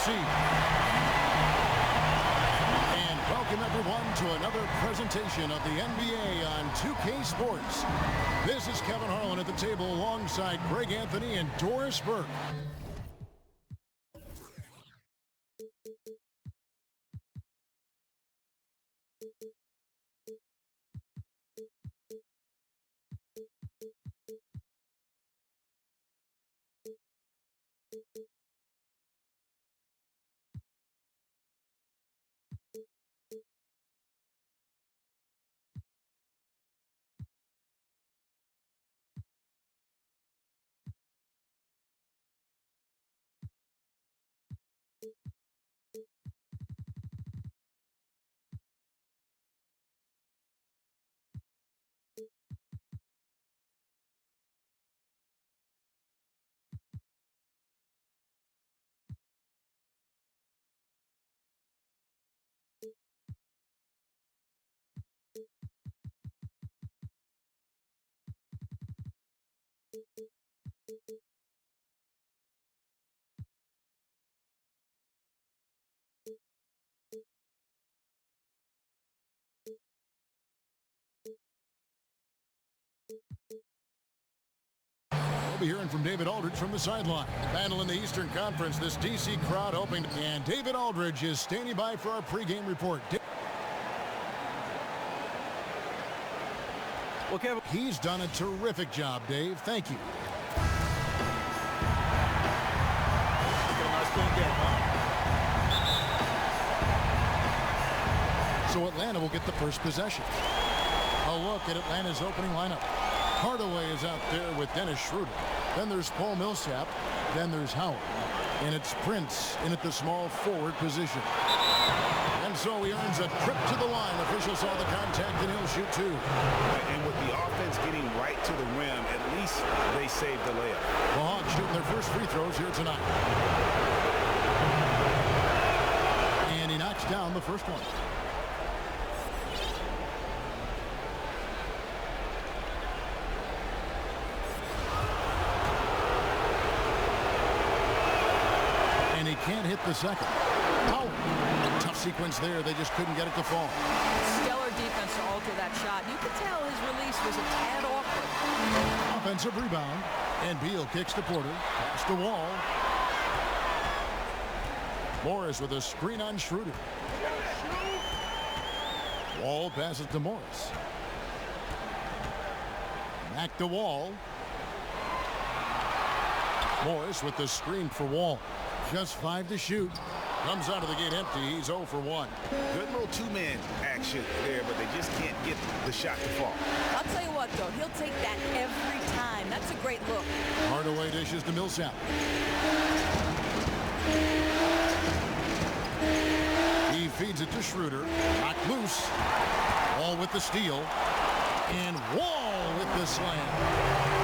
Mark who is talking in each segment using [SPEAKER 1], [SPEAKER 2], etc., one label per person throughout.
[SPEAKER 1] receive. And welcome everyone to another presentation of the NBA on 2K Sports. This is Kevin Harlan at the table alongside Greg Anthony and Doris Burke. We'll be hearing from David Aldridge from the sideline. Battle in the Eastern Conference, this DC crowd hoping. And David Aldridge is standing by for our pregame report. Well, Kevin, he's done a terrific job, Dave. Thank you. So Atlanta will get the first possession. A look at Atlanta's opening lineup. Hardaway is out there with Dennis Schroeder. Then there's Paul Millsap. Then there's Howard. And it's Prince in at the small forward position. And so he earns a trip to the line. Officials saw the contact and he'll shoot two.
[SPEAKER 2] And with the offense getting right to the rim, at least they saved the layup.
[SPEAKER 1] The Hawks shooting their first free throws here tonight. And he knocks down the first one. Can't hit the second. Oh, tough sequence there. They just couldn't get it to fall.
[SPEAKER 3] Stellar defense to alter that shot. You could tell his release was a tad awkward.
[SPEAKER 1] Offensive rebound. And Beal kicks to Porter. Pass to Wall. Morris with a screen on Schroeder. Wall passes to Morris. Back to Wall. Morris with the screen for Wall. Just 5 to shoot. Comes out of the gate empty. He's 0 for 1.
[SPEAKER 2] Good little two-man action there, but they just can't get the shot to fall.
[SPEAKER 3] I'll tell you what, though. He'll take that every time. That's a great look.
[SPEAKER 1] Hardaway dishes to Millsap. He feeds it to Schroeder. Knocked loose. Wall with the steal. And Wall with the slam.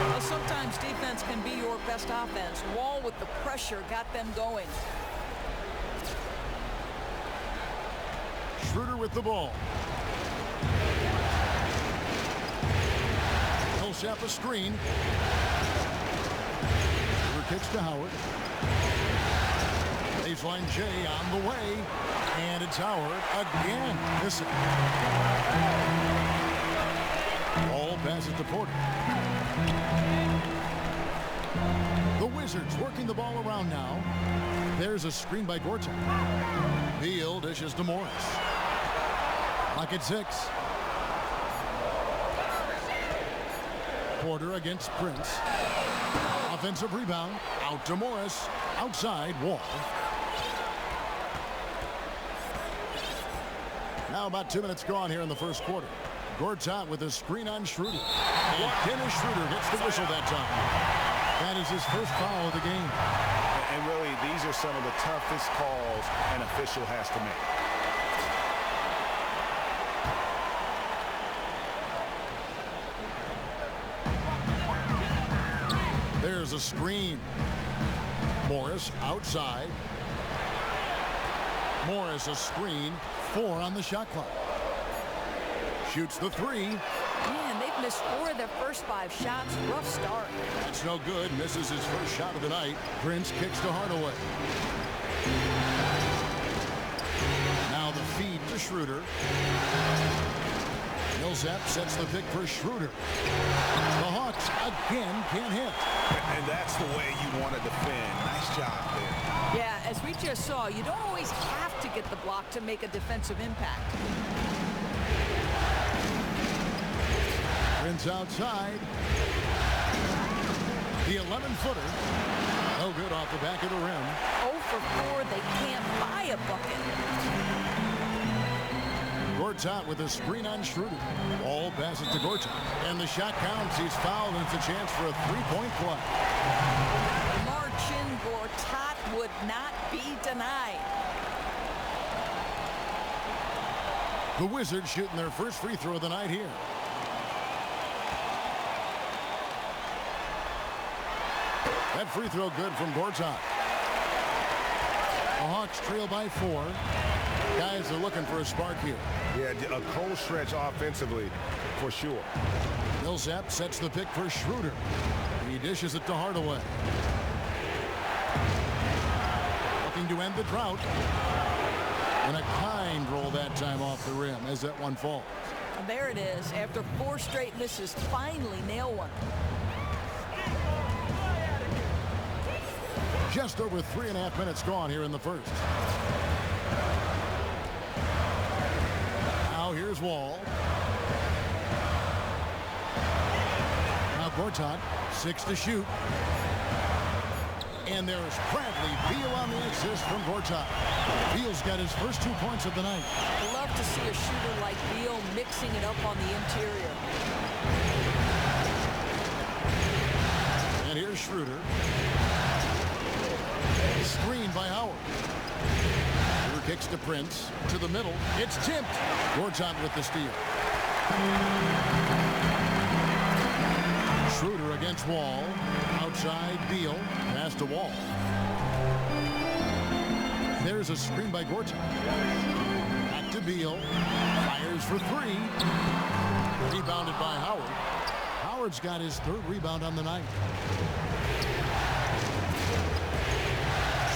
[SPEAKER 3] Well, sometimes defense can be your best offense. Wall with the pressure got them going.
[SPEAKER 1] Schroeder with the ball. Millsap a screen. Schroeder kicks to Howard. Baseline J on the way. And it's Howard again. Missing. Ball passes to Porter. The Wizards working the ball around now. There's a screen by Gortat. Beal dishes to Morris. Clock at 6. Porter against Prince. Offensive rebound. Out to Morris. Outside Wall. Now about 2 minutes gone here in the first quarter. Gortat with a screen on Schroeder. And Dennis Schroeder gets the whistle that time. That is his first foul of the game.
[SPEAKER 2] And really, these are some of the toughest calls an official has to make.
[SPEAKER 1] There's a screen. Morris outside. Morris a screen. 4 on the shot clock. Shoots the 3.
[SPEAKER 3] Man, they've missed 4 of their first 5 shots. Rough start.
[SPEAKER 1] That's no good. Misses his first shot of the night. Prince kicks to Hardaway. Schroeder. Millsap sets the pick for Schroeder. The Hawks again can't hit.
[SPEAKER 2] And that's the way you want to defend. Nice job there.
[SPEAKER 3] Yeah, as we just saw, you don't always have to get the block to make a defensive impact.
[SPEAKER 1] Prince outside. The 11-footer. No good off the back of the rim.
[SPEAKER 3] 0 for 4, they can't buy a bucket.
[SPEAKER 1] Gortat with a screen on Schroeder. Ball passes to Gortat. And the shot counts. He's fouled, and it's a chance for a three-point play.
[SPEAKER 3] Marcin Gortat would not be denied.
[SPEAKER 1] The Wizards shooting their first free throw of the night here. That free throw good from Gortat. The Hawks trail by 4. Guys are looking for a spark here.
[SPEAKER 4] Yeah, a cold stretch offensively for sure.
[SPEAKER 1] Millsap sets the pick for Schroeder. He dishes it to Hardaway. Looking to end the drought. And a kind roll that time off the rim as that one falls.
[SPEAKER 3] And there it is. After 4 straight misses, finally nail one.
[SPEAKER 1] Just over 3.5 minutes gone here in the first. Now here's Wall. Now Gortat, 6 to shoot. And there's Bradley Beal on the assist from Gortat. Beal's got his first 2 points of the night.
[SPEAKER 3] I love to see a shooter like Beal mixing it up on the interior.
[SPEAKER 1] And here's Schroeder. Screen by Howard. Schroeder kicks to Prince. To the middle. It's tipped. Gortat with the steal. Schroeder against Wall. Outside Beal. Pass to Wall. There's a screen by Gortat. Back to Beal. Fires for 3. Rebounded by Howard. Howard's got his 3rd rebound on the night.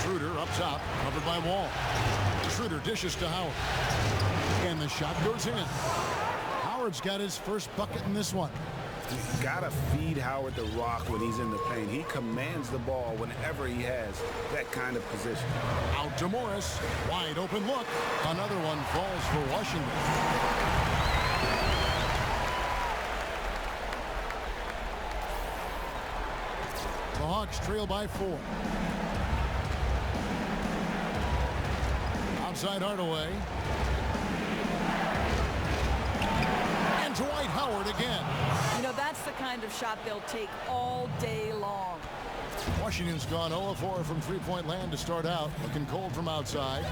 [SPEAKER 1] Schroeder up top, covered by Wall. Schroeder dishes to Howard. And the shot goes in. Howard's got his first bucket in this one.
[SPEAKER 2] You gotta feed Howard the rock when he's in the paint. He commands the ball whenever he has that kind of position.
[SPEAKER 1] Out to Morris. Wide open look. Another one falls for Washington. The Hawks trail by 4. Outside Hardaway. And Dwight Howard again.
[SPEAKER 3] You know, that's the kind of shot they'll take all day long.
[SPEAKER 1] Washington's gone 0 of 4 from three-point land to start out. Looking cold from outside.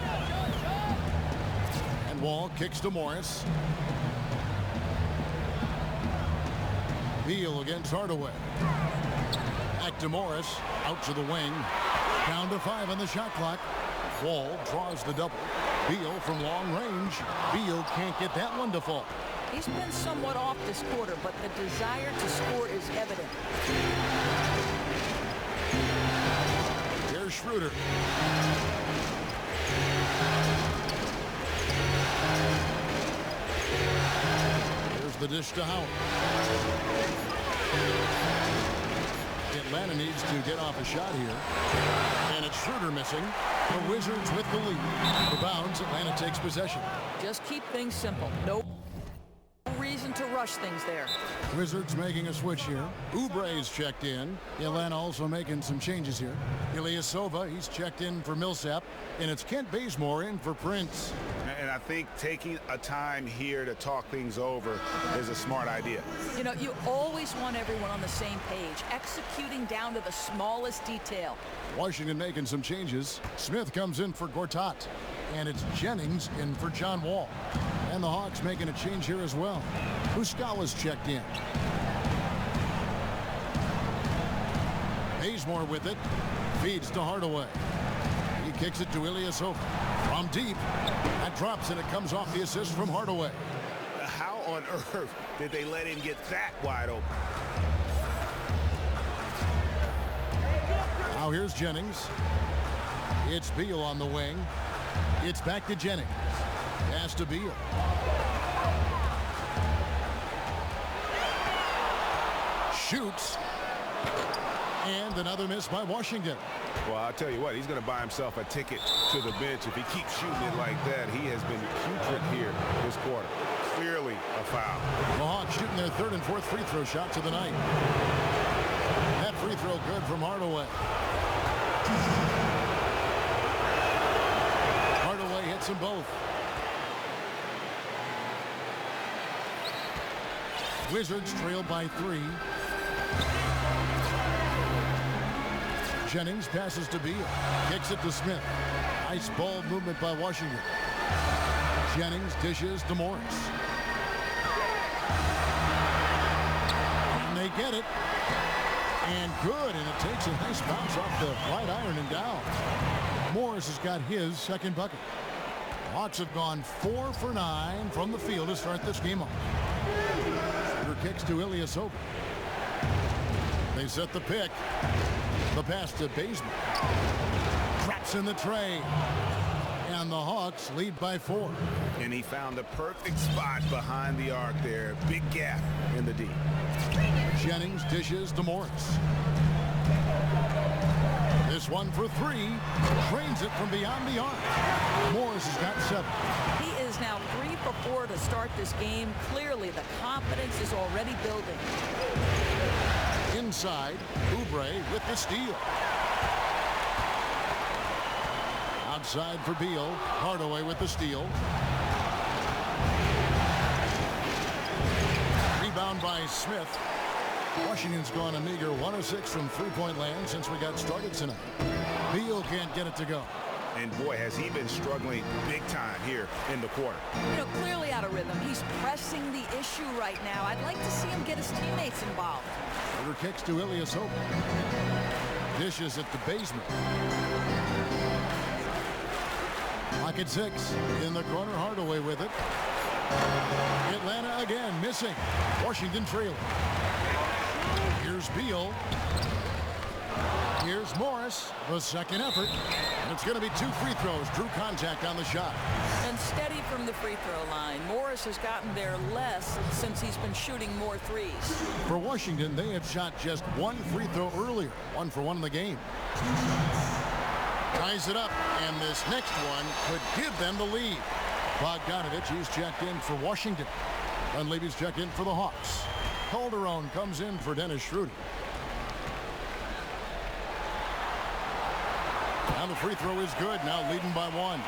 [SPEAKER 1] And Wall kicks to Morris. Beal against Hardaway. Back to Morris. Out to the wing. Down to 5 on the shot clock. Wall draws the double. Beal from long range. Beal can't get that one to fall.
[SPEAKER 3] He's been somewhat off this quarter, but the desire to score is evident.
[SPEAKER 1] Here's Schroeder. Here's the dish to Howard. Atlanta needs to get off a shot here. And it's Schroeder missing. The Wizards with the lead. The bounds, Atlanta takes possession.
[SPEAKER 3] Just keep things simple. No reason to rush things there.
[SPEAKER 1] Wizards making a switch here. Oubre's checked in. Atlanta also making some changes here. Ilyasova, he's checked in for Millsap. And it's Kent Bazemore in for Prince.
[SPEAKER 2] And I think taking a time here to talk things over is a smart idea.
[SPEAKER 3] You know, you always want everyone on the same page, executing down to the smallest detail.
[SPEAKER 1] Washington making some changes. Smith comes in for Gortat. And it's Jennings in for John Wall. And the Hawks making a change here as well. Muscala's checked in. Bazemore with it. Feeds to Hardaway. He kicks it to Ilyasova. From deep. That drops and it comes off the assist from Hardaway.
[SPEAKER 2] How on earth did they let him get that wide open?
[SPEAKER 1] Now here's Jennings. It's Beal on the wing. It's back to Jennings. Pass to Beal. Shoots. And another miss by Washington.
[SPEAKER 2] Well, I'll tell you what, he's going to buy himself a ticket to the bench if he keeps shooting it like that. He has been putrid here this quarter. Clearly a foul.
[SPEAKER 1] The Hawks shooting their third and fourth free throw shots of the night. That free throw good from Hardaway. Hardaway hits them both. Wizards trail by 3. Jennings passes to Beal. Kicks it to Smith. Nice ball movement by Washington. Jennings dishes to Morris. And they get it. And good. And it takes a nice bounce off the right iron and down. Morris has got his second bucket. Hawks have gone 4 for 9 from the field to start this game off. Shooter kicks to Ilyasova. They set the pick. The pass to Bazemore. Traps in the tray. And the Hawks lead by 4.
[SPEAKER 2] And he found the perfect spot behind the arc there. Big gap in the D.
[SPEAKER 1] Jennings dishes to Morris. This one for 3. Drains it from beyond the arc. Morris has got 7.
[SPEAKER 3] He is now 3 for 4 to start this game. Clearly, the confidence is already building.
[SPEAKER 1] Inside, Oubre with the steal. Outside for Beal. Hardaway with the steal. Rebound by Smith. Washington's gone a meager 1 of 6 from three-point land since we got started tonight. Beal can't get it to go.
[SPEAKER 2] And boy, has he been struggling big time here in the quarter.
[SPEAKER 3] You know, clearly out of rhythm. He's pressing the issue right now. I'd like to see him get his teammates involved.
[SPEAKER 1] Shooter kicks to Ilyasova. Dishes it to Bazemore. Lock at 6. In the corner, Hardaway with it. Atlanta again missing. Washington trailing. Here's Beal. Here's Morris. The second effort. And it's going to be 2 free throws. Drew contact on the shot.
[SPEAKER 3] And steady from the free throw line. Morris has gotten there less since he's been shooting more threes.
[SPEAKER 1] For Washington, they had shot just 1 free throw earlier. 1 for 1 in the game. Ties it up, and this next one could give them the lead. Bogdanovich, he's checked in for Washington. Dunleavy's checked in for the Hawks. Calderon comes in for Dennis Schroeder. Now the free throw is good, now leading by 1.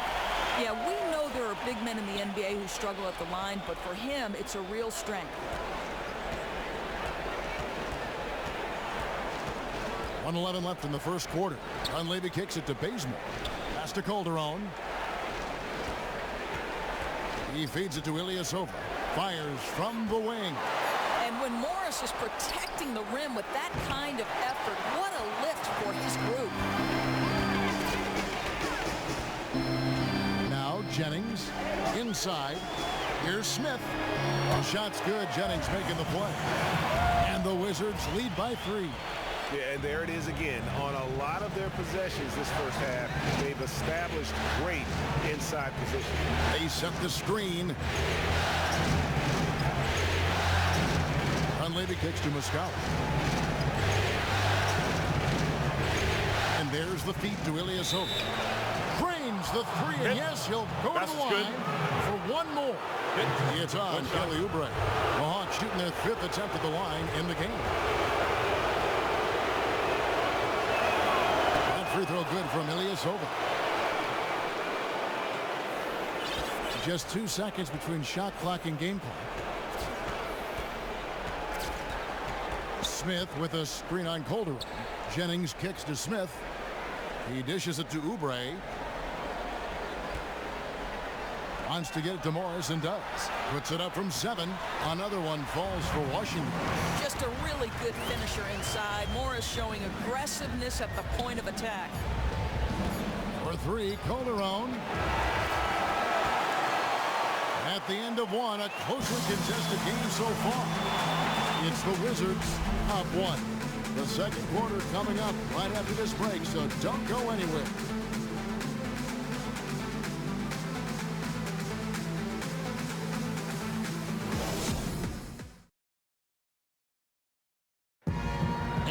[SPEAKER 3] Yeah, we know there are big men in the NBA who struggle at the line, but for him, it's a real strength.
[SPEAKER 1] 1:11 left in the first quarter. Dunleavy kicks it to Bazemore. Pass to Calderon. He feeds it to Ilyasova. Fires from the wing.
[SPEAKER 3] And when Morris is protecting the rim with that kind of effort, what a lift for his group.
[SPEAKER 1] Now Jennings inside. Here's Smith. The shot's good. Jennings making the play. And the Wizards lead by 3.
[SPEAKER 2] Yeah, and there it is again. On a lot of their possessions this first half, they've established great inside position.
[SPEAKER 1] They set the screen. Dunleavy kicks to Muscala. And there's the feed to Ilyasova. Drains the 3, and yes, he'll go to the line for 1 more. It's on Kelly Oubre. The Hawks shooting their 5th attempt at the line in the game. Free throw good from Ilyasova. Just 2 seconds between shot clock and game clock. Smith with a screen on Calderon. Jennings kicks to Smith. He dishes it to Oubre. Wants to get it to Morris and does. Puts it up from 7. Another one falls for Washington.
[SPEAKER 3] Just a really good finisher inside. Morris showing aggressiveness at the point of attack.
[SPEAKER 1] For 3, Calderon. At the end of 1, a closely contested game so far. It's the Wizards up 1. The second quarter coming up right after this break, so don't go anywhere.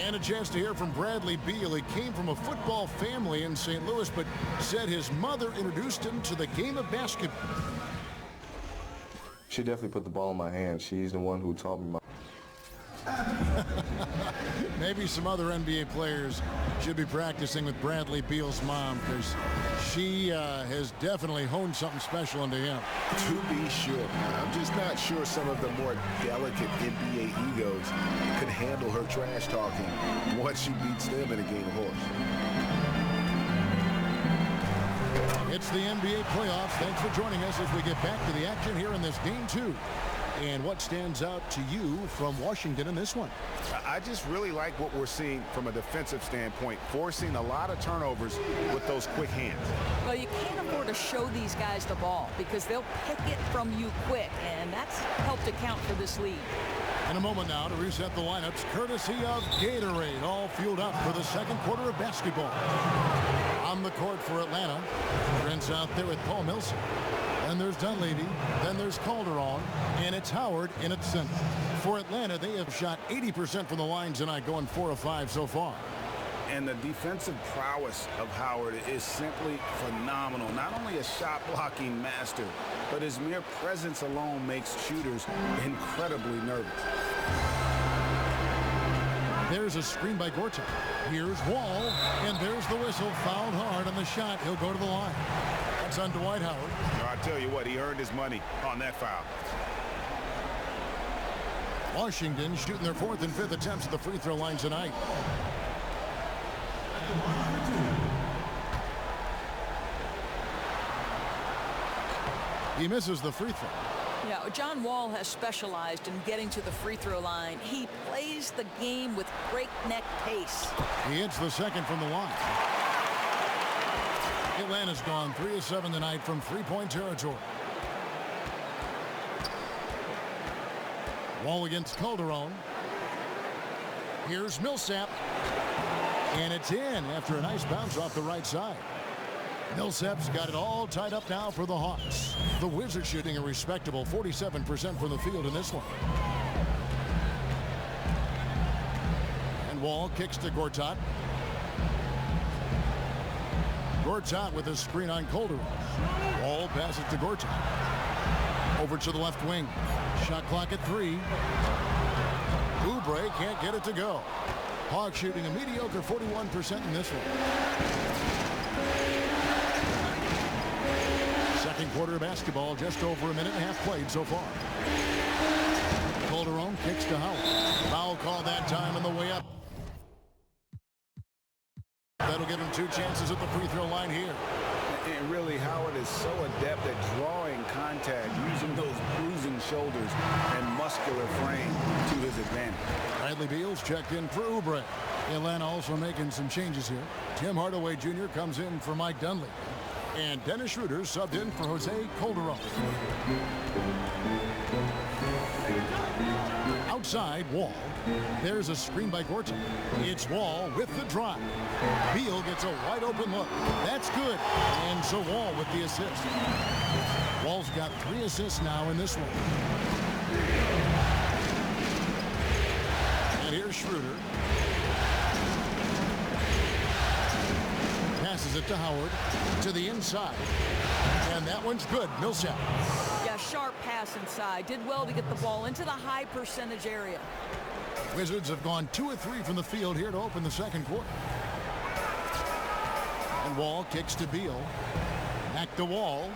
[SPEAKER 1] And a chance to hear from Bradley Beal. He came from a football family in St. Louis, but said his mother introduced him to the game of basketball.
[SPEAKER 5] She definitely put the ball in my hand. She's the one who taught me.
[SPEAKER 1] Maybe some other NBA players should be practicing with Bradley Beal's mom, because she has definitely honed something special into him.
[SPEAKER 2] To be sure. I'm just not sure some of the more delicate NBA egos could handle her trash talking once she beats them in a game of horse.
[SPEAKER 1] It's the NBA playoffs. Thanks for joining us as we get back to the action here in this game 2. And what stands out to you from Washington in this one?
[SPEAKER 2] I just really like what we're seeing from a defensive standpoint, forcing a lot of turnovers with those quick hands.
[SPEAKER 3] Well, you can't afford to show these guys the ball because they'll pick it from you quick, and that's helped account for this lead.
[SPEAKER 1] In a moment now to reset the lineups, courtesy of Gatorade, all fueled up for the second quarter of basketball. On the court for Atlanta, Prince out there with Paul Millsap. Then there's Dunleavy, then there's Calderon, and it's Howard in at center. For Atlanta, they have shot 80% from the line tonight, going 4 of 5 so far.
[SPEAKER 6] And the defensive prowess of Howard is simply phenomenal. Not only a shot-blocking master, but his mere presence alone makes shooters incredibly nervous.
[SPEAKER 1] There's a screen by Gortat. Here's Wall, and there's the whistle. Fouled hard on the shot. He'll go to the line. That's on Dwight Howard.
[SPEAKER 2] I tell you what, he earned his money on that foul.
[SPEAKER 1] Washington shooting their 4th and 5th attempts at the free throw line tonight. He misses the free throw.
[SPEAKER 3] Yeah, John Wall has specialized in getting to the free throw line. He plays the game with breakneck pace.
[SPEAKER 1] He hits the second from the line. Atlanta's gone 3 of 7 tonight from three-point territory. Wall against Calderon. Here's Millsap. And it's in after a nice bounce off the right side. Millsap's got it all tied up now for the Hawks. The Wizards shooting a respectable 47% from the field in this one. And Wall kicks to Gortat. Gortat with a screen on Calderon. Wall passes to Gortat. Over to the left wing. Shot clock at 3. Oubre can't get it to go. Hawks shooting a mediocre 41% in this one. Second quarter of basketball, just over a minute and a half played so far. Calderon kicks to Howard. Foul call that time on the way up. That'll give him 2 chances at the free throw line here.
[SPEAKER 6] And really, Howard is so adept at drawing contact, using those bruising shoulders and muscular frame to his advantage.
[SPEAKER 1] Bradley Beal's checked in for Oubre. Atlanta also making some changes here. Tim Hardaway Jr. comes in for Mike Dunleavy. And Dennis Schroeder subbed in for Jose Calderon. Outside, Wall. There's a screen by Gortat. It's Wall with the drive. Beal gets a wide open look. That's good. And so Wall with the assist. Wall's got 3 assists now in this one. And here's Schroeder. Passes it to Howard to the inside. And that one's good. Millsap.
[SPEAKER 3] Yeah, sharp pass inside. Did well to get the ball into the high percentage area.
[SPEAKER 1] Wizards have gone 2 of 3 from the field here to open the second quarter. And Wall kicks to Beal. Back to Wall.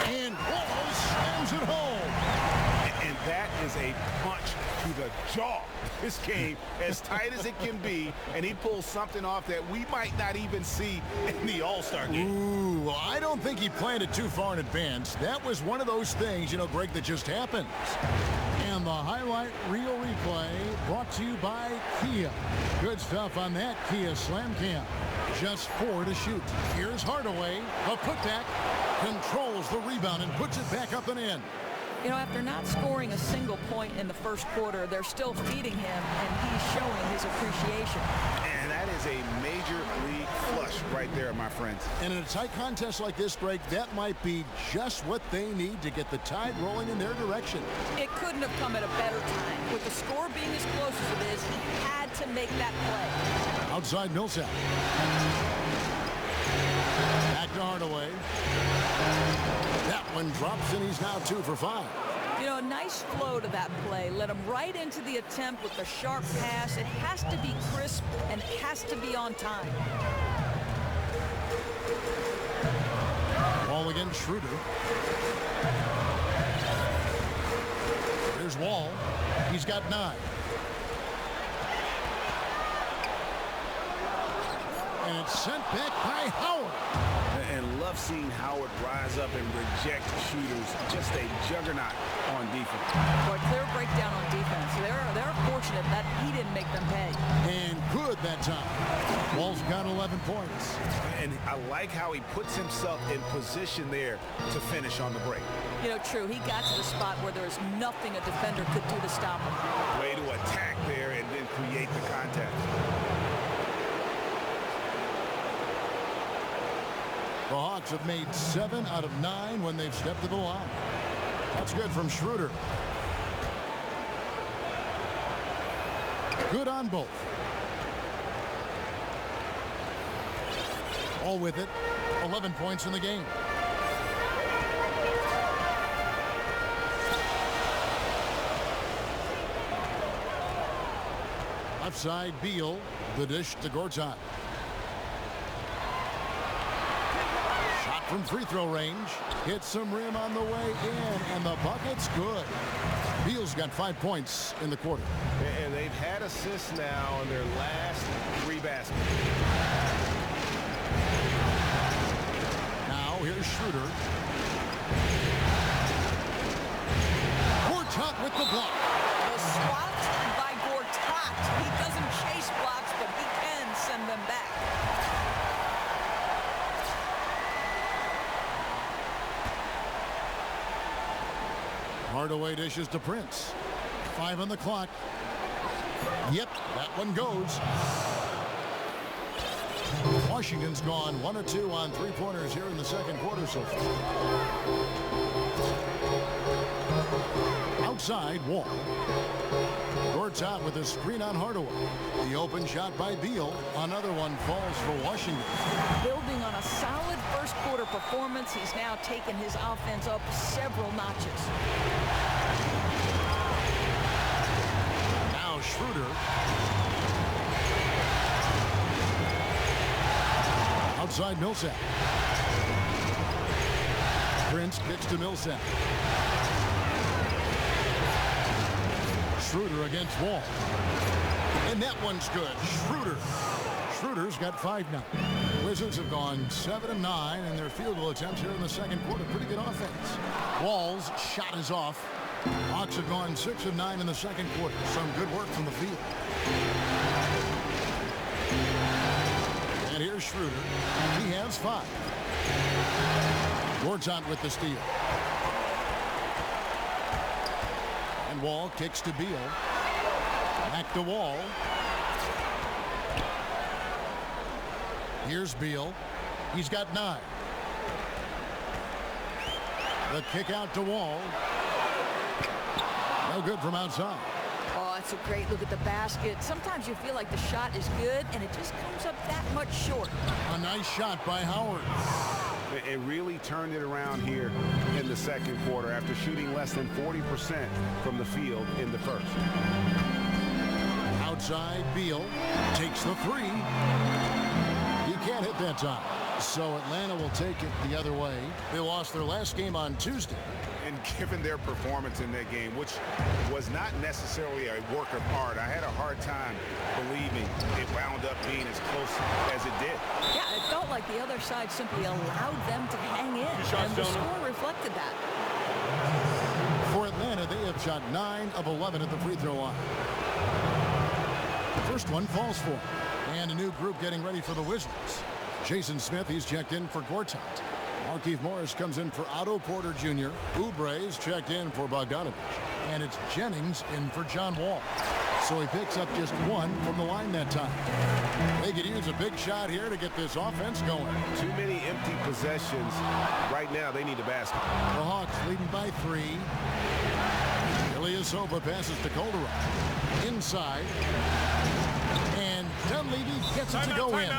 [SPEAKER 1] And Wall slams it home.
[SPEAKER 2] And that is a punch to the jaw. This game as tight as it can be, and he pulls something off that we might not even see in the All-Star game.
[SPEAKER 1] Ooh, I don't think he planned it too far in advance. That was one of those things, you know, Greg, that just happened. And the highlight reel replay brought to you by Kia. Good stuff on that Kia Slam Cam. Just 4 to shoot. Here's Hardaway. The putback controls the rebound and puts it back up and in.
[SPEAKER 3] You know, after not scoring a single point in the first quarter, they're still feeding him, and he's showing his appreciation.
[SPEAKER 2] And that is a major league flush right there, my friends.
[SPEAKER 1] And in a tight contest like this, Greg, that might be just what they need to get the tide rolling in their direction.
[SPEAKER 3] It couldn't have come at a better time. With the score being as close as it is, he had to make that play.
[SPEAKER 1] Outside Millsap. Back to Hardaway. That one drops, and he's now 2 for 5.
[SPEAKER 3] You know, a nice flow to that play. Led him right into the attempt with the sharp pass. It has to be crisp and it has to be on time.
[SPEAKER 1] Ball against Schroeder. There's Wall. He's got 9. And it's sent back by Howard.
[SPEAKER 6] And love seeing Howard rise up and reject shooters. Just a juggernaut on defense.
[SPEAKER 3] Boy, clear breakdown on defense. They're fortunate that he didn't make them pay.
[SPEAKER 1] And good that time. Wall's got 11 points.
[SPEAKER 2] And I like how he puts himself in position there to finish on the break.
[SPEAKER 3] You know, true, he got to the spot where there was nothing a defender could do to stop him.
[SPEAKER 2] Way to attack there and then create the contact.
[SPEAKER 1] The Hawks have made 7 out of 9 when they've stepped to the line. That's good from Schroeder. Good on both. All with it. 11 points in the game. Left side, Beal. The dish to Gortat. Shot from free throw range. Hits some rim on the way in, and the bucket's good. Beal's got 5 points in the quarter.
[SPEAKER 4] And they've had assists now on their last 3 baskets.
[SPEAKER 1] Now here's Schroeder. Gortat with the block.
[SPEAKER 3] The swat by Gortat. He doesn't chase blocks, but he can send them back.
[SPEAKER 1] Hardaway dishes to Prince. 5 on the clock. Yep, that one goes. Washington's gone 1 of 2 on 3-pointers here in the second quarter so far. Outside, Wall. Gortat with a screen on Hardaway. The open shot by Beal. Another one falls for Washington.
[SPEAKER 3] Building on a solid first quarter performance, he's now taken his offense up several notches.
[SPEAKER 1] Now Schroeder. Outside Millsap. Prince kicks to Millsap. Schroeder against Wall. And that one's good. Schroeder's got 5 now. Wizards have gone 7 of 9 in their field goal attempts here in the second quarter. Pretty good offense. Wall's shot is off. Hawks have gone 6 of 9 in the second quarter. Some good work from the field. And here's Schroeder. He has 5. Gortat with the steal. And Wall kicks to Beal. Back to Wall. Here's Beal. He's got 9. The kick out to Wall. No good from outside.
[SPEAKER 3] Oh, that's a great look at the basket. Sometimes you feel like the shot is good, and it just comes up that much short.
[SPEAKER 1] A nice shot by Howard.
[SPEAKER 2] It really turned it around here in the second quarter after shooting less than 40% from the field in the first.
[SPEAKER 1] Outside, Beal takes the 3. You can't hit that time. So Atlanta will take it the other way. They lost their last game on Tuesday.
[SPEAKER 2] And given their performance in that game, which was not necessarily a work of art, I had a hard time believing it wound up being as close as it did.
[SPEAKER 3] Yeah, it felt like the other side simply allowed them to hang in, and the score reflected that.
[SPEAKER 1] For Atlanta, they have shot 9 of 11 at the free throw line. The first one falls for them. And a new group getting ready for the Wizards. Jason Smith, he's checked in for Gortat. Markieff Morris comes in for Otto Porter Jr. Oubre's checked in for Bogdanovich. And it's Jennings in for John Wall. So he picks up just 1 from the line that time. They could use a big shot here to get this offense going.
[SPEAKER 4] Too many empty possessions. Right now, they need a basket.
[SPEAKER 1] The Hawks leading by 3. Ilyasova passes to Calderon. Inside. And Dunleavy gets it to go in.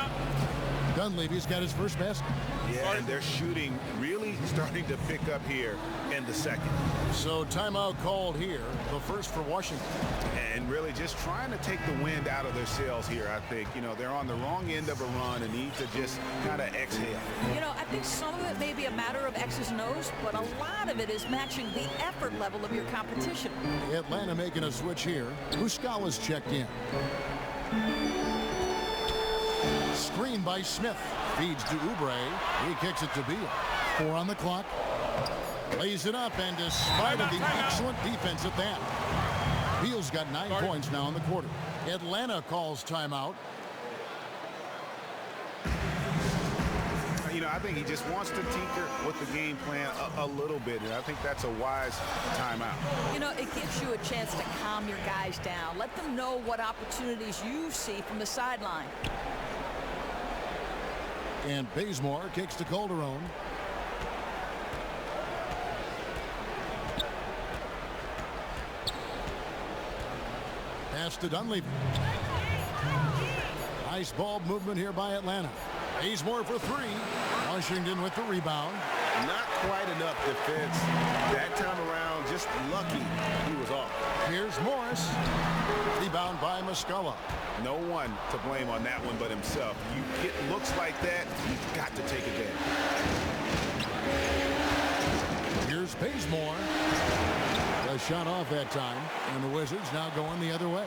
[SPEAKER 1] Dunleavy's got his first basket.
[SPEAKER 2] Yeah, and their shooting really starting to pick up here in the second.
[SPEAKER 1] So timeout called here, the first for Washington.
[SPEAKER 2] And really just trying to take the wind out of their sails here, I think. You know, they're on the wrong end of a run and need to just kind of exhale.
[SPEAKER 3] You know, I think some of it may be a matter of X's and O's, but a lot of it is matching the effort level of your competition.
[SPEAKER 1] Atlanta making a switch here. Muscala's checked in. Screen by Smith. Feeds to Oubre. He kicks it to Beal. 4 on the clock. Lays it up, and despite of the excellent defense at that, Beal's got 9 points now in the quarter. Atlanta calls timeout.
[SPEAKER 2] You know, I think he just wants to tinker with the game plan a little bit, and I think that's a wise timeout.
[SPEAKER 3] You know, it gives you a chance to calm your guys down. Let them know what opportunities you see from the sideline.
[SPEAKER 1] And Bazemore kicks to Calderon. Pass to Dunleavy. Nice ball movement here by Atlanta. Bazemore for 3. Washington with the rebound.
[SPEAKER 4] Not quite enough defense that time around. Just lucky he was off.
[SPEAKER 1] Here's Morris. Rebound by Muscala.
[SPEAKER 2] No one to blame on that one but himself. You get looks like that, you've got to take advantage.
[SPEAKER 1] Here's Bazemore. A shot off that time, and the Wizards now going the other way.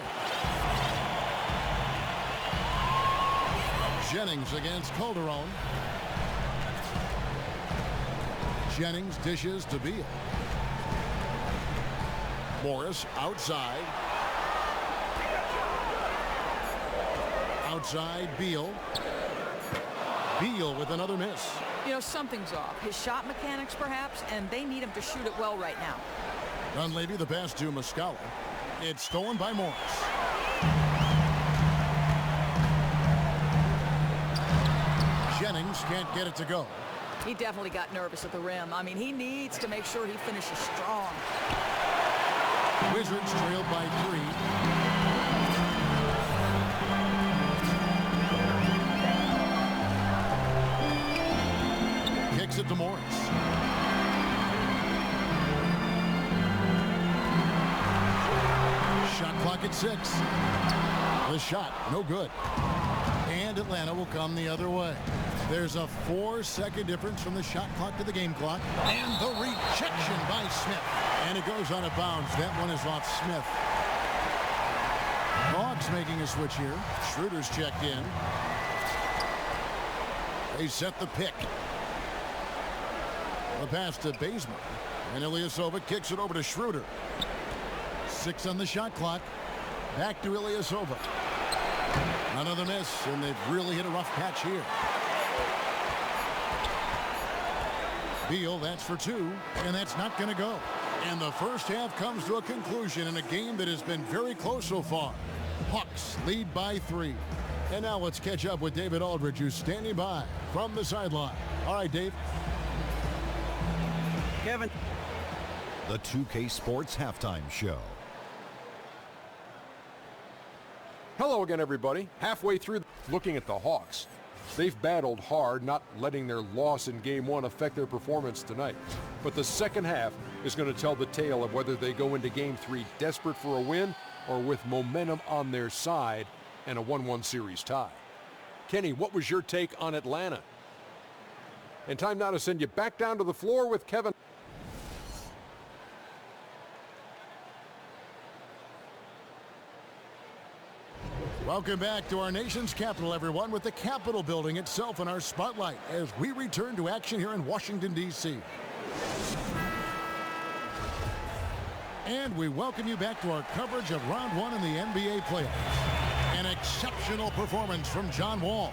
[SPEAKER 1] Jennings against Calderon. Jennings dishes to Beal. Morris outside. Outside Beal. Beal with another miss.
[SPEAKER 3] You know, something's off. His shot mechanics, perhaps, and they need him to shoot it well right now.
[SPEAKER 1] Dunleavy the pass to Muscala. It's stolen by Morris. Jennings can't get it to go.
[SPEAKER 3] He definitely got nervous at the rim. I mean, he needs to make sure he finishes strong.
[SPEAKER 1] Wizards trailed by 3. Kicks it to Morris. Shot clock at 6. The shot, no good. And Atlanta will come the other way. There's a 4-second difference from the shot clock to the game clock. And the rejection by Smith. And it goes out of bounds. That one is off Smith. Hawks making a switch here. Schroeder's checked in. They set the pick. The pass to Bazemore. And Ilyasova kicks it over to Schroeder. 6 on the shot clock. Back to Ilyasova. Another miss, and they've really hit a rough patch here. Beal, that's for 2, and that's not going to go. And the first half comes to a conclusion in a game that has been very close so far. Hawks lead by 3. And now let's catch up with David Aldridge, who's standing by from the sideline. All right, Dave.
[SPEAKER 7] Kevin. The 2K Sports Halftime Show.
[SPEAKER 8] Hello again, everybody. Halfway through, looking at the Hawks. They've battled hard, not letting their loss in Game 1 affect their performance tonight. But the second half is going to tell the tale of whether they go into Game 3 desperate for a win or with momentum on their side and a 1-1 series tie. Kenny, what was your take on Atlanta? And time now to send you back down to the floor with Kevin.
[SPEAKER 1] Welcome back to our nation's capital, everyone, with the Capitol building itself in our spotlight as we return to action here in Washington, D.C. And we welcome you back to our coverage of Round 1 in the NBA playoffs. An exceptional performance from John Wall.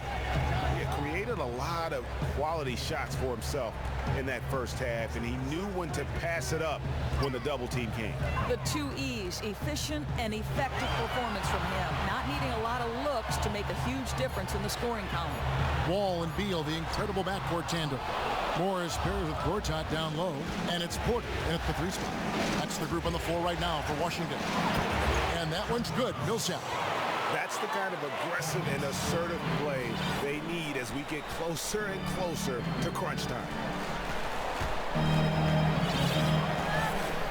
[SPEAKER 2] It created a lot of quality shots for himself in that first half, and he knew when to pass it up when the double team came.
[SPEAKER 3] The 2 E's, efficient and effective performance from him. Not needing a lot of looks to make a huge difference in the scoring column.
[SPEAKER 1] Wall and Beal, the incredible backcourt tandem. Morris pairs with Gortat down low, and it's Porter at the 3 spot. That's the group on the floor right now for Washington. And that one's good. Millsap.
[SPEAKER 2] That's the kind of aggressive and assertive play they need as we get closer and closer to crunch time.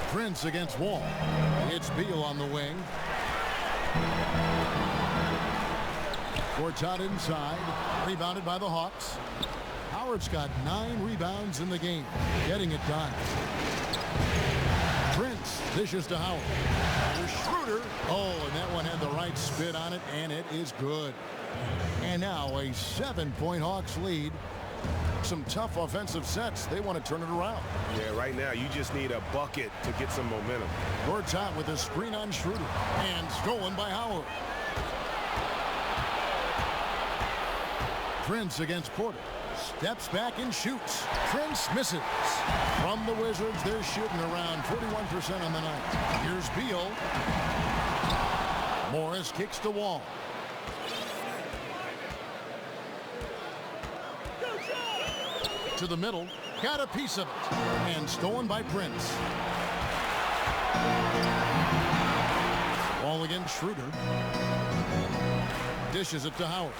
[SPEAKER 1] Prince against Wall. It's Beal on the wing. Gortat inside. Rebounded by the Hawks. Howard's got 9 rebounds in the game. Getting it done. Prince dishes to Howard. Here's Schroeder. Oh, and that one had the right spin on it, and it is good. And now a 7-point Hawks lead. Some tough offensive sets. They want to turn it around.
[SPEAKER 4] Yeah, right now you just need a bucket to get some momentum.
[SPEAKER 1] Gortat with a screen on Schroeder. And stolen by Howard. Prince against Porter. Steps back and shoots. Prince misses. From the Wizards, they're shooting around 41% on the night. Here's Beal. Morris kicks to Wall. To the middle. Got a piece of it. And stolen by Prince. Ball against Schroeder. Dishes it to Howard.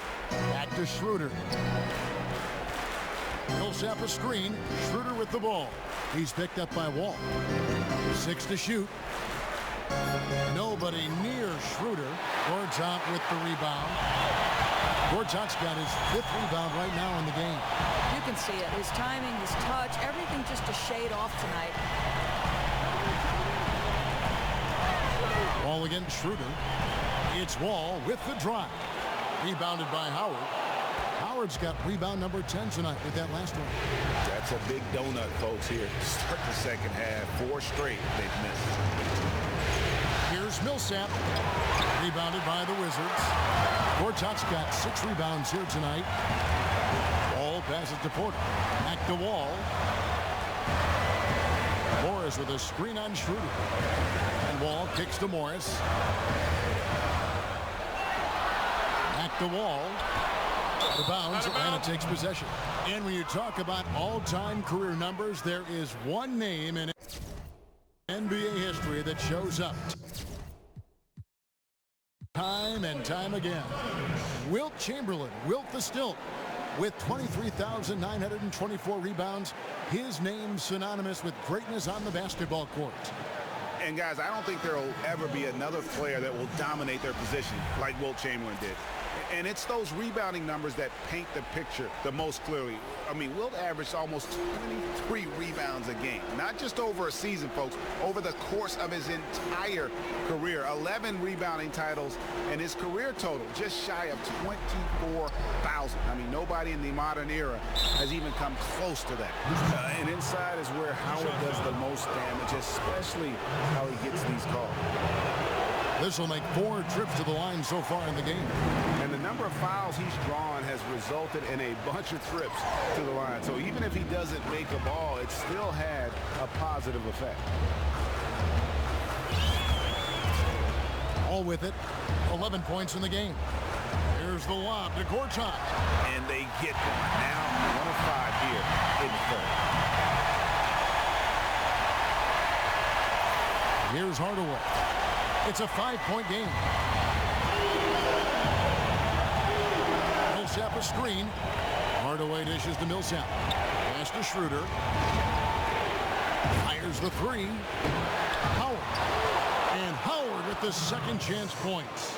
[SPEAKER 1] Back to Schroeder. Millsap a screen. Schroeder with the ball. He's picked up by Wall. 6 to shoot. Nobody near Schroeder. Gortat with the rebound. Gortat's got his 5th rebound right now in the game.
[SPEAKER 3] You can see it. His timing, his touch, everything just a shade off tonight.
[SPEAKER 1] Wall against Schroeder. It's Wall with the drive. Rebounded by Howard. Howard's got rebound number 10 tonight with that last one.
[SPEAKER 2] That's a big donut, folks, here. Start the second half. 4 straight they've missed.
[SPEAKER 1] Here's Millsap. Rebounded by the Wizards. Gortat's got 6 rebounds here tonight. Wall passes to Porter. Back to Wall. Morris with a screen on Schroeder. And Wall kicks to Morris. Back to Wall. The bounds. Atlanta takes possession. And when you talk about all-time career numbers, there is one name in NBA history that shows up time and time again. Wilt Chamberlain, Wilt the Stilt, with 23,924 rebounds. His name synonymous with greatness on the basketball court.
[SPEAKER 2] And guys, I don't think there will ever be another player that will dominate their position like Wilt Chamberlain did. And it's those rebounding numbers that paint the picture the most clearly. I mean, Wilt averaged almost 23 rebounds a game. Not just over a season, folks, over the course of his entire career. 11 rebounding titles, and his career total just shy of 24,000. I mean, nobody in the modern era has even come close to that. And inside is where Howard does the most damage, especially how he gets these calls.
[SPEAKER 1] This will make 4 trips to the line so far in the game.
[SPEAKER 2] And the number of fouls he's drawn has resulted in a bunch of trips to the line. So even if he doesn't make a ball, it still had a positive effect.
[SPEAKER 1] All with it. 11 points in the game. Here's the lob to Gortat.
[SPEAKER 2] And they get one. Now 1 of 5 here in the third.
[SPEAKER 1] Here's Hardaway. It's a 5-point game. Millsap a screen. Hardaway dishes to Millsap. Pass to Schroeder. Fires the 3. Howard. And Howard with the second chance points.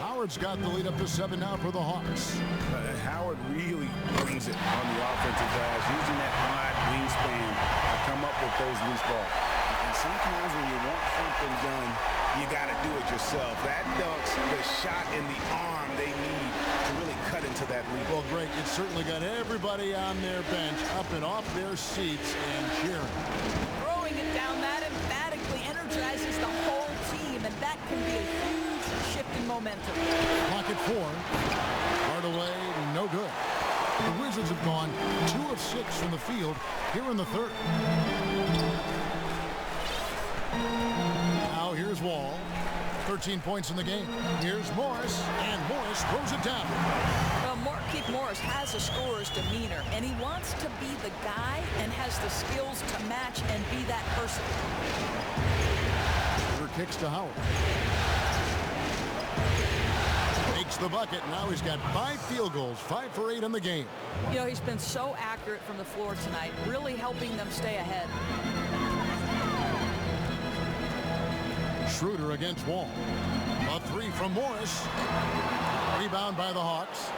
[SPEAKER 1] Howard's got the lead up to 7 now for the Hawks.
[SPEAKER 2] Howard really brings it on the offensive glass, using that wide wingspan to come up with those loose balls. And sometimes when you want something done, you got to do it yourself. That dunks the shot in the arm they need to really cut into that lead.
[SPEAKER 1] Well, Greg, it certainly got everybody on their bench up and off their seats and cheering.
[SPEAKER 3] Throwing it down that emphatically energizes the whole team, and that can be a huge shift in momentum.
[SPEAKER 1] Clock at 4. Hardaway, no good. The Wizards Wizards have gone 2 of 6 from the field here in the third. Now here's Wall. 13 points in the game. Here's Morris, and Morris throws it down.
[SPEAKER 3] Well, Markieff Morris has a scorer's demeanor, and he wants to be the guy and has the skills to match and be that person.
[SPEAKER 1] Schroeder kicks to Howard. Makes the bucket. Now he's got 5 field goals, 5 for 8 in the game.
[SPEAKER 3] You know, he's been so accurate from the floor tonight, really helping them stay ahead.
[SPEAKER 1] Schroeder against Wall. A 3 from Morris. Rebound by the Hawks.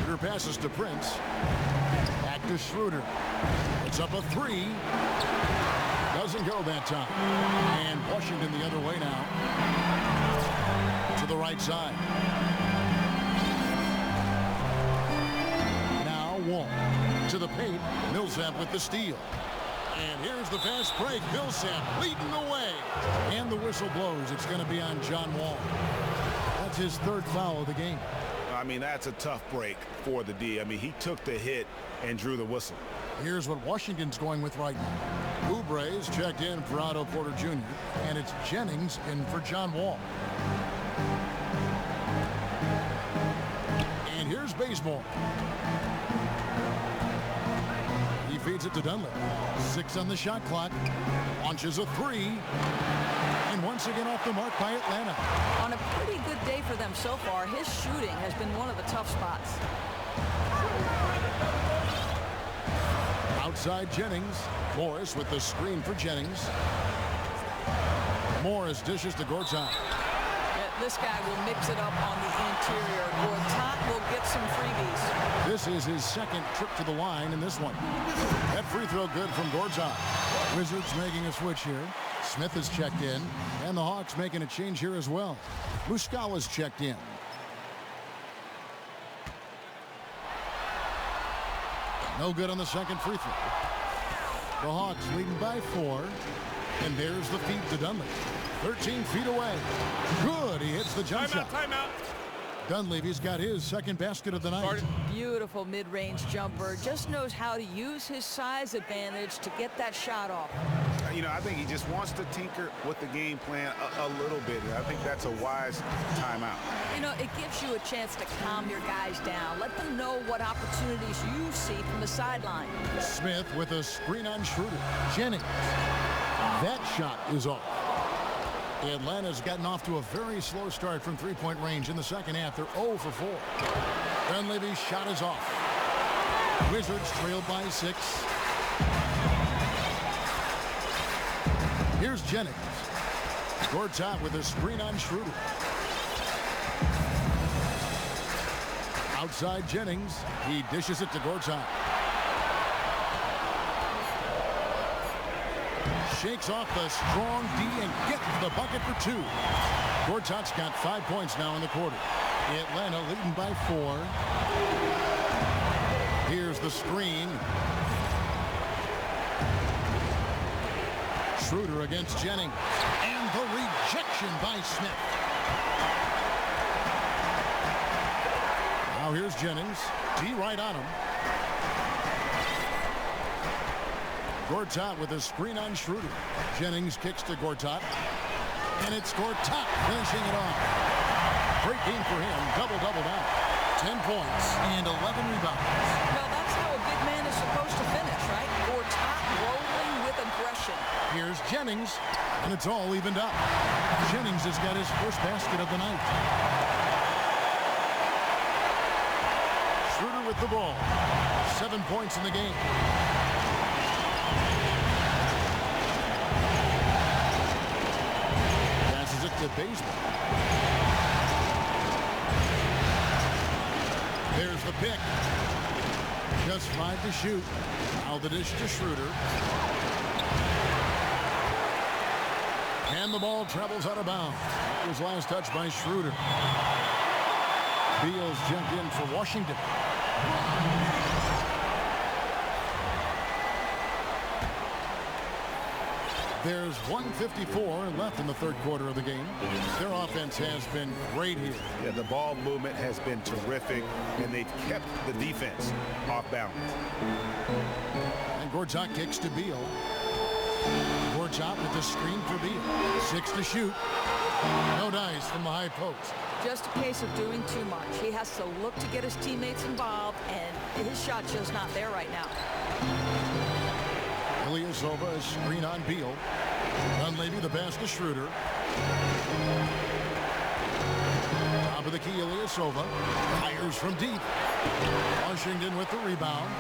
[SPEAKER 1] Schroeder passes to Prince. Back to Schroeder. It's up a 3. Doesn't go that time. And Washington the other way now. To the right side. Now Wall. To the paint. Millsap with the steal. And here's the fast break. Millsap leading the way. And the whistle blows. It's going to be on John Wall. That's his 3rd foul of the game.
[SPEAKER 2] I mean, that's a tough break for the D. I mean, he took the hit and drew the whistle.
[SPEAKER 1] Here's what Washington's going with right now. Oubre is checked in for Otto Porter Jr. And it's Jennings in for John Wall. And here's Bazemore. He feeds it to Dunlap. 6 on the shot clock. Launches a 3. And once again off the mark by Atlanta.
[SPEAKER 3] On a pretty good day for them so far, his shooting has been one of the tough spots.
[SPEAKER 1] Outside Jennings. Morris with the screen for Jennings. Morris dishes to Gortat.
[SPEAKER 3] This guy will mix it up on the interior. Gortat will get some freebies.
[SPEAKER 1] This is his 2nd trip to the line in this one. That free throw good from Gortat. Wizards making a switch here. Smith is checked in. And the Hawks making a change here as well. Muscala's checked in. No good on the 2nd free throw. The Hawks leading by 4. And there's the feed to Dunleavy. 13 feet away. Good. He hits the jump shot.
[SPEAKER 6] Timeout.
[SPEAKER 1] Dunleavy's got his 2nd basket of the night.
[SPEAKER 3] Beautiful mid-range jumper. Just knows how to use his size advantage to get that shot off.
[SPEAKER 2] You know, I think he just wants to tinker with the game plan a little bit. I think that's a wise timeout.
[SPEAKER 3] You know, it gives you a chance to calm your guys down. Let them know what opportunities you see from the sideline.
[SPEAKER 1] Smith with a screen on Schroeder. Jennings. That shot is off. Atlanta's gotten off to a very slow start from 3-point range in the 2nd half. They're 0 for 4. Dunleavy's shot is off. Wizards trailed by 6. Here's Jennings. Gortat with a screen on Schroeder. Outside Jennings. He dishes it to Gortat. Shakes off the strong D and gets the bucket for 2. Gortat's got 5 points now in the quarter. Atlanta leading by 4. Here's the screen. Schroeder against Jennings. And the rejection by Smith. Now here's Jennings. D right on him. Gortat with a screen on Schroeder. Jennings kicks to Gortat. And it's Gortat finishing it off. Great game for him. Double-double now. 10 points and 11 rebounds.
[SPEAKER 3] Well, that's how a big man is supposed to finish, right? Gortat rolling with aggression.
[SPEAKER 1] Here's Jennings, and it's all evened up. Jennings has got his 1st basket of the night. Schroeder with the ball. 7 points in the game. Passes it to Bazemore. There's the pick. Just 5 to shoot. Now the dish to Schroeder. And the ball travels out of bounds. It was last touched by Schroeder. Beals jumped in for Washington. There's 1:54 left in the third quarter of the game. Their offense has been great here.
[SPEAKER 6] Yeah, the ball movement has been terrific, and they've kept the defense off balance.
[SPEAKER 1] And Gortat kicks to Beal. Gortat with the screen for Beal. 6 to shoot. No dice from the high post.
[SPEAKER 3] Just a case of doing too much. He has to look to get his teammates involved, and his shot's just not there right now.
[SPEAKER 1] Ilyasova, a screen on Beal. Dunleavy, the pass to Schroeder. Top of the key, Ilyasova. Fires from deep. Washington with the rebound.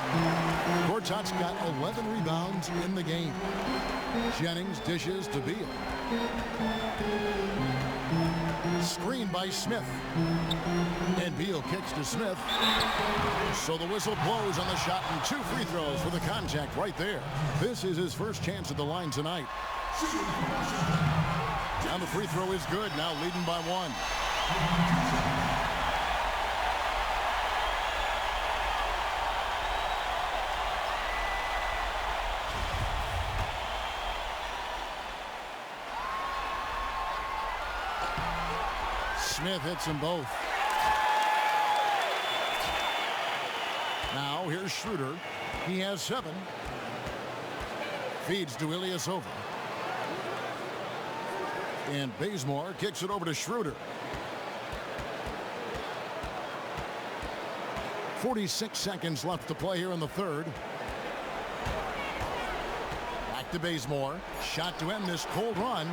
[SPEAKER 1] Gortat's got 11 rebounds in the game. Jennings dishes to Beal. Screen by Smith. And Beal kicks to Smith. So the whistle blows on the shot and 2 free throws for the contact right there. This is his first chance at the line tonight. Now the free throw is good. Now leading by 1. Smith hits them both. Now here's Schroeder. He has 7. Feeds to Ilyasova. And Bazemore kicks it over to Schroeder. 46 seconds left to play here in the third. Back to Bazemore. Shot to end this cold run.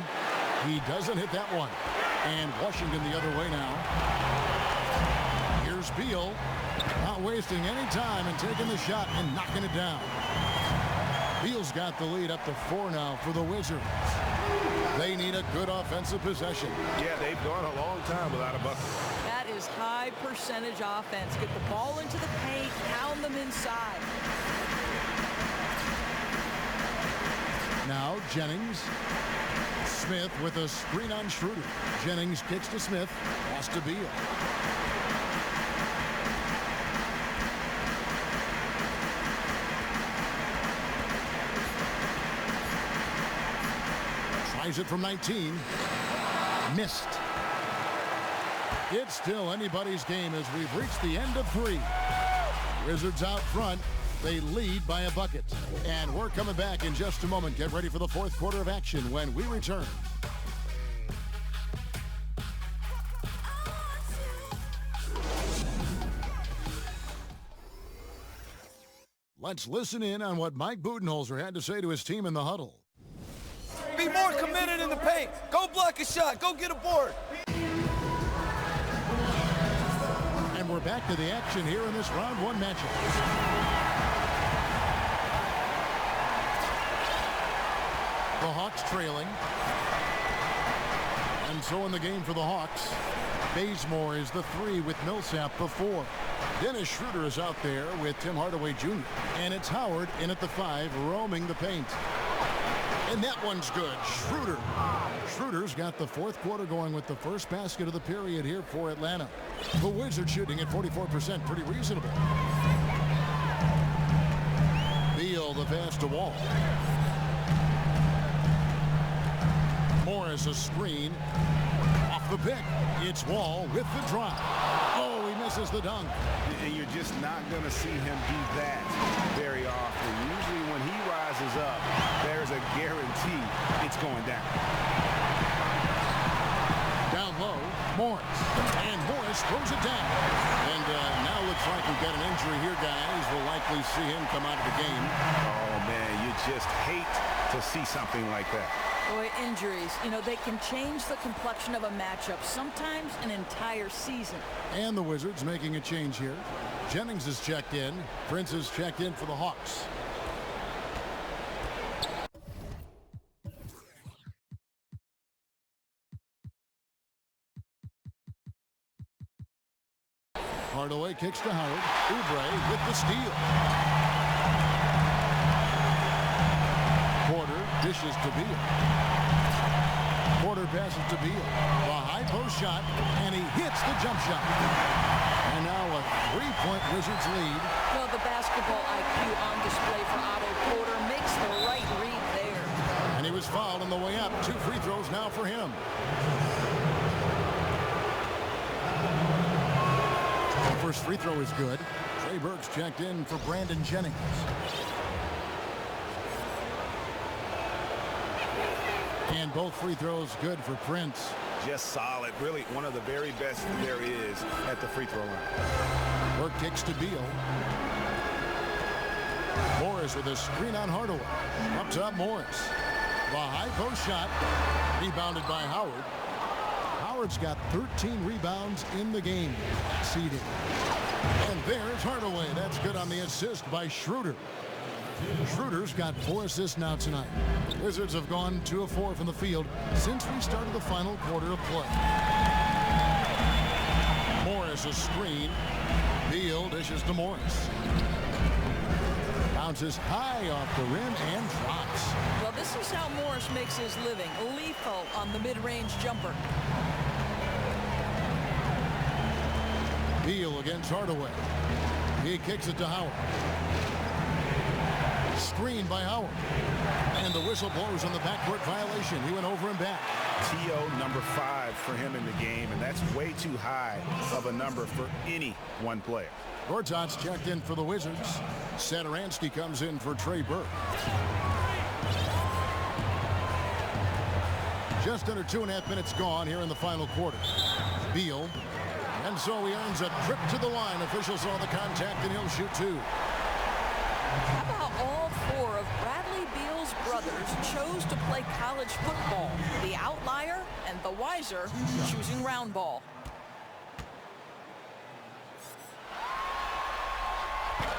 [SPEAKER 1] He doesn't hit that one. And Washington the other way now. Here's Beal. Not wasting any time and taking the shot and knocking it down. Beal's got the lead up to 4 now for the Wizards. They need a good offensive possession.
[SPEAKER 4] Yeah, they've gone a long time without a bucket.
[SPEAKER 3] That is high percentage offense. Get the ball into the paint, pound them inside.
[SPEAKER 1] Now Jennings. Smith with a screen on Schroeder. Jennings kicks to Smith. Pass to Beal. Tries it from 19. Missed. It's still anybody's game as we've reached the end of 3. Wizards out front. They lead by a bucket. And we're coming back in just a moment. Get ready for the fourth quarter of action when we return. Let's listen in on what Mike Budenholzer had to say to his team in the huddle.
[SPEAKER 9] Be more committed in the paint. Go block a shot. Go get a board.
[SPEAKER 1] And we're back to the action here in this round 1 matchup. The Hawks trailing. And so in the game for the Hawks, Bazemore is the 3 with Millsap the 4. Dennis Schroeder is out there with Tim Hardaway Jr. And it's Howard in at the 5, roaming the paint. And that one's good. Schroeder. Schroeder's got the fourth quarter going with the first basket of the period here for Atlanta. The Wizards shooting at 44%, pretty reasonable. Beal the pass to Wall. Morris a screen. Off the pick. It's Wall with the drop. Oh, he misses the dunk.
[SPEAKER 6] And you're just not going to see him do that very often. Usually when he rises up, there's a guarantee it's going down.
[SPEAKER 1] Down low, Morris. And Morris throws it down. And now looks like we've got an injury here, guys. We'll likely see him come out of the game.
[SPEAKER 6] Oh, man, you just hate to see something like that.
[SPEAKER 3] Boy, injuries, you know, they can change the complexion of a matchup, sometimes an entire season.
[SPEAKER 1] And the Wizards making a change here. Jennings is checked in. Prince is checked in for the Hawks. Hardaway kicks to Howard. Oubre with the steal. Porter dishes to Beal. Porter passes to Beal. The high post shot, and he hits the jump shot. And now a 3-point Wizards lead.
[SPEAKER 3] Well, the basketball IQ on display for Otto Porter makes the right read there.
[SPEAKER 1] And he was was fouled on the way up. 2 free throws now for him. The first free throw is good. Trey Burke's checked in for Brandon Jennings. And both free throws good for Prince.
[SPEAKER 2] Just solid. Really one of the very best there is at the free throw line.
[SPEAKER 1] Burke kicks to Beal. Morris with a screen on Hardaway. Up top, Morris. The high post shot. Rebounded by Howard. Howard's got 13 rebounds in the game. Seeded. And there's Hardaway. That's good on the assist by Schroeder. Schroeder's got 4 assists now tonight. Wizards have gone 2 of 4 from the field since we started the final quarter of play. Morris a screen. Beal dishes to Morris. Bounces high off the rim and drops.
[SPEAKER 3] Well, this is how Morris makes his living. Lethal on the mid-range jumper.
[SPEAKER 1] Beal against Hardaway. He kicks it to Howard. Screen by Howard. And the whistle blows on the backcourt violation. He went over and back.
[SPEAKER 2] TO number 5 for him in the game, and that's way too high of a number for any one player.
[SPEAKER 1] Gortat's checked in for the Wizards. Satoransky comes in for Trey Burke. Just under 2.5 minutes gone here in the final quarter. Beal. And so he earns a trip to the line. Officials saw the contact and he'll shoot 2.
[SPEAKER 3] How about all 4 of Bradley Beal's brothers chose to play college football? The outlier and the wiser choosing round ball.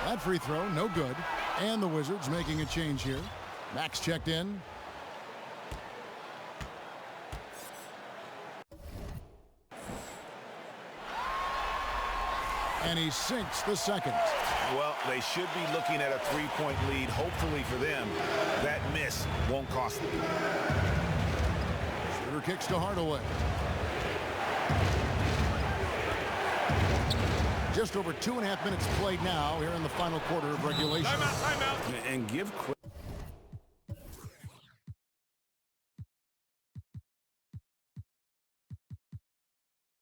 [SPEAKER 1] That free throw, no good. And the Wizards making a change here. Max checked in. And he sinks the second.
[SPEAKER 2] Well, they should be looking at a 3-point lead. Hopefully for them, that miss won't cost them.
[SPEAKER 1] Schroeder kicks to Hardaway. Just over 2.5 minutes played now here in the final quarter of regulation.
[SPEAKER 2] Timeout. And give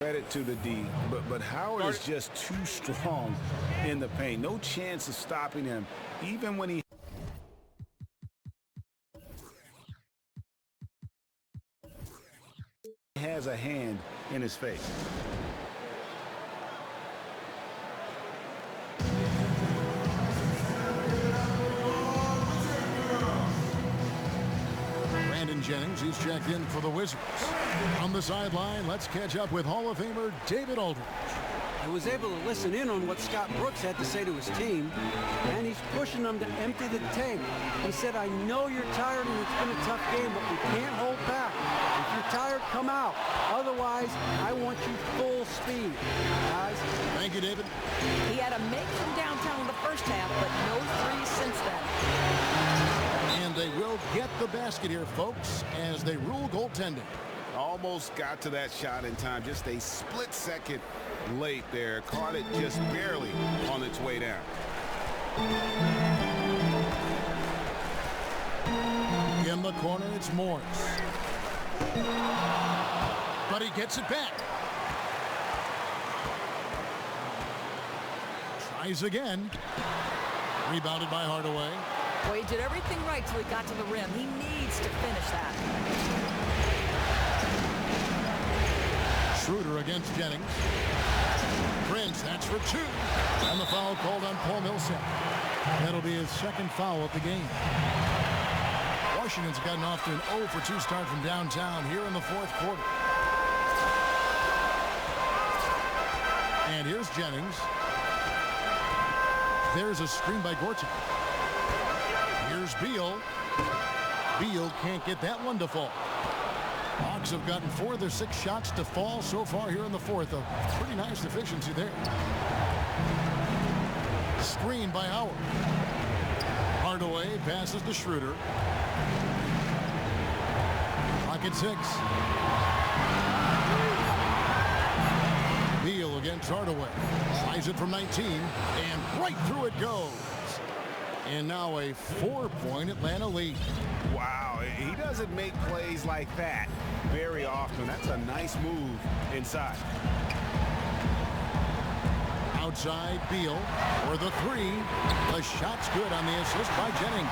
[SPEAKER 2] credit to the D, but Howard is just too strong in the paint. No chance of stopping him, even when he has a hand in his face.
[SPEAKER 1] Brandon Jennings, he's checked in for the Wizards. On the sideline, let's catch up with Hall of Famer David Aldridge.
[SPEAKER 10] I was able to listen in on what Scott Brooks had to say to his team, and he's pushing them to empty the tank. He said, I know you're tired and it's been a tough game, but we can't hold back. If you're tired, come out. Otherwise, I want you full speed, guys.
[SPEAKER 1] Thank you, David.
[SPEAKER 3] He had a make from downtown in the first half, but no threes since then.
[SPEAKER 1] And they will get the basket here, folks, as they rule goaltending.
[SPEAKER 2] Almost got to that shot in time. Just a split second late there. Caught it just barely on its way down.
[SPEAKER 1] In the corner, it's Morris. But he gets it back. Tries again. Rebounded by Hardaway.
[SPEAKER 3] Well, he did everything right till he got to the rim. He needs to finish that.
[SPEAKER 1] Schroeder against Jennings. Prince, that's for 2. And the foul called on Paul Millsap. That'll be his second foul of the game. Washington's gotten off to an 0 for 2 start from downtown here in the 4th quarter. And here's Jennings. There's a screen by Gortat. Here's Beal. Beal can't get that one to fall. Hawks have gotten 4 of their 6 shots to fall so far here in the 4th. A pretty nice efficiency there. Screen by Howard. Hardaway passes to Schroeder. Clock at 6. Beal against Hardaway. Slides it from 19. And right through it goes. And now a 4-point Atlanta lead.
[SPEAKER 6] Wow, he doesn't make plays like that very often. That's a nice move inside.
[SPEAKER 1] Outside Beal for the three. The shot's good on the assist by Jennings.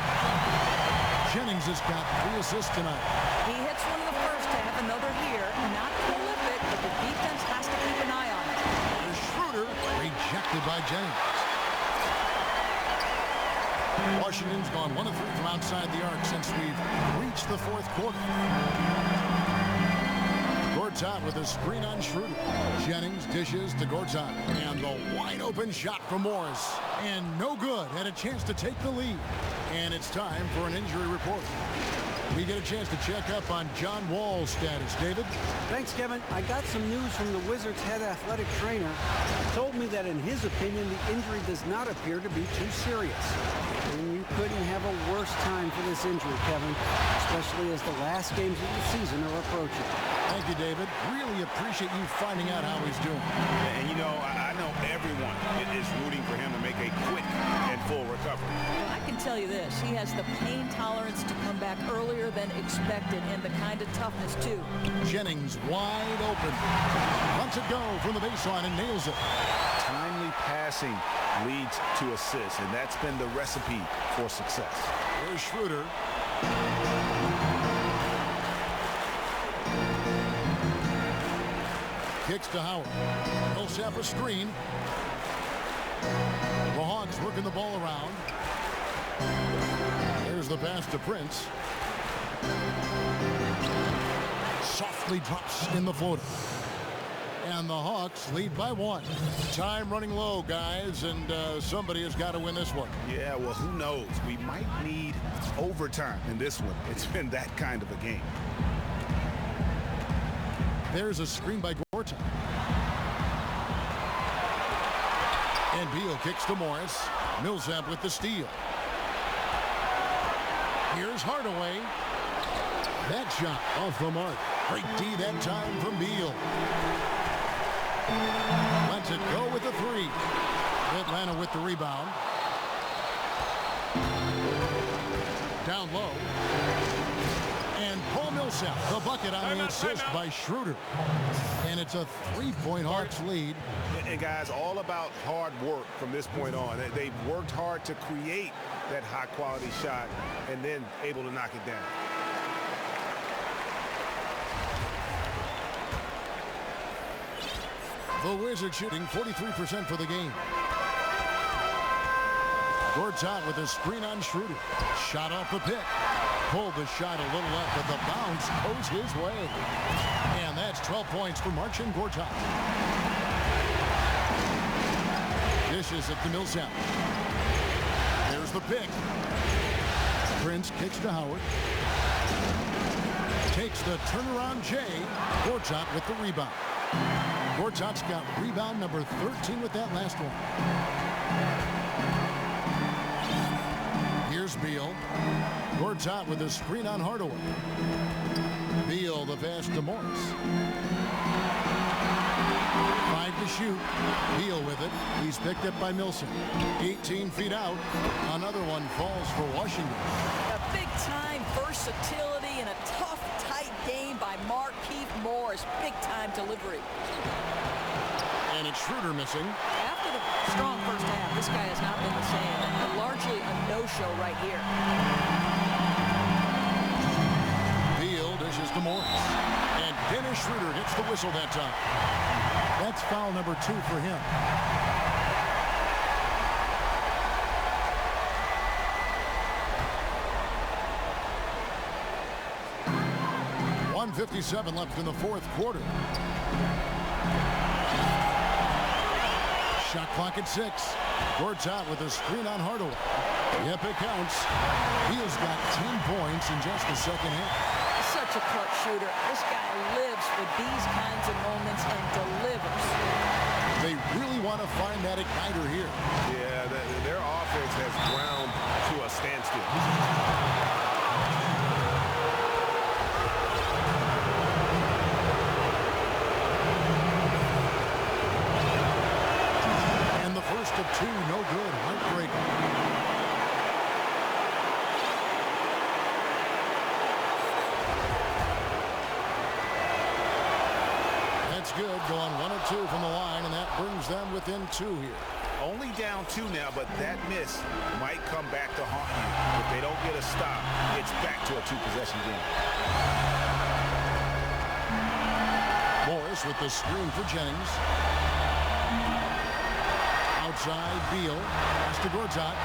[SPEAKER 1] Jennings has got 3 assists tonight.
[SPEAKER 3] He hits one in the first half, another here. Not prolific, but the defense has to keep an eye on it.
[SPEAKER 1] Here's Schroeder, rejected by Jennings. Washington's gone 1 of 3 from outside the arc since we've reached the 4th quarter. Gortat with a screen on Schroeder. Jennings dishes to Gortat. And the wide open shot from Morris. And no good. Had a chance to take the lead. And it's time for an injury report. We get a chance to check up on John Wall's status. David?
[SPEAKER 10] Thanks, Kevin. I got some news from the Wizards' head athletic trainer. He told me that in his opinion, the injury does not appear to be too serious. And you couldn't have a worse time for this injury, Kevin, especially as the last games of the season are approaching.
[SPEAKER 1] Thank you, David. Really appreciate you finding out how he's doing.
[SPEAKER 6] And, you know, I know everyone is rooting for him to make a quick and full recovery.
[SPEAKER 3] I can tell you this. He has the pain tolerance to come back earlier than expected and the kind of toughness, too.
[SPEAKER 1] Jennings wide open. Lets it go from the baseline and nails it.
[SPEAKER 6] Timely passing leads to assists, and that's been the recipe for success.
[SPEAKER 1] Here's Schroeder. Kicks to Howard. Millsap a screen. The Hawks working the ball around. There's the pass to Prince. Softly drops in the floater. And the Hawks lead by 1. Time running low, guys, and somebody has got to win this one.
[SPEAKER 6] Yeah, well, who knows? We might need overtime in this one. It's been that kind of a game.
[SPEAKER 1] There's a screen by Gortat. And Beal kicks to Morris. Millsap with the steal. Here's Hardaway. That shot off the mark. Great D that time from Beal. Lets it go with the 3. Atlanta with the rebound. Down low. And Paul Millsap, the bucket on the assist by Schroeder. And it's a 3-point Hawks lead.
[SPEAKER 6] And guys, all about hard work from this point on. They've worked hard to create that high-quality shot and then able to knock it down.
[SPEAKER 1] The Wizards shooting 43% for the game. Gortat with a screen on Schroeder. Shot off the pick. Pulled the shot a little up, but the bounce goes his way. And that's 12 points for Marcin Gortat. Dishes it to Millsap. There's the pick. Prince kicks to Howard. Takes the turnaround Jay. Gortat with the rebound. Gortat's got rebound number 13 with that last one. Here's Beal. Gortat with a screen on Hardaway. Beal the pass to Morris. 5 to shoot. Beal with it. He's picked up by Millsap. 18 feet out. Another one falls for Washington.
[SPEAKER 3] A big-time versatility and a tough, tight game by Markieff Morris. Big-time delivery.
[SPEAKER 1] And it's Schroeder missing.
[SPEAKER 3] After the strong first half, this guy has not been the same. And largely a no-show right here.
[SPEAKER 1] Beal dishes to Morris. And Dennis Schroeder gets the whistle that time. That's foul number 2 for him. .157 left in the 4th quarter. Shot clock at 6. Gortat with a screen on Hardaway. Yep, it counts. Beal's got 10 points in just the second half.
[SPEAKER 3] Such a clutch shooter. This guy lives for these kinds of moments and delivers.
[SPEAKER 1] They really want to find that igniter here.
[SPEAKER 6] Yeah, their offense has ground to a standstill.
[SPEAKER 1] And the first of 2, no good. Heartbreaker. good, going 1 of 2 from the line, and that brings them within 2 here.
[SPEAKER 2] Only down 2 now, but that miss might come back to haunt you. If they don't get a stop, it's back to a 2-possession game.
[SPEAKER 1] Morris with the screen for Jennings. Outside, Beal. Pass to Gortat.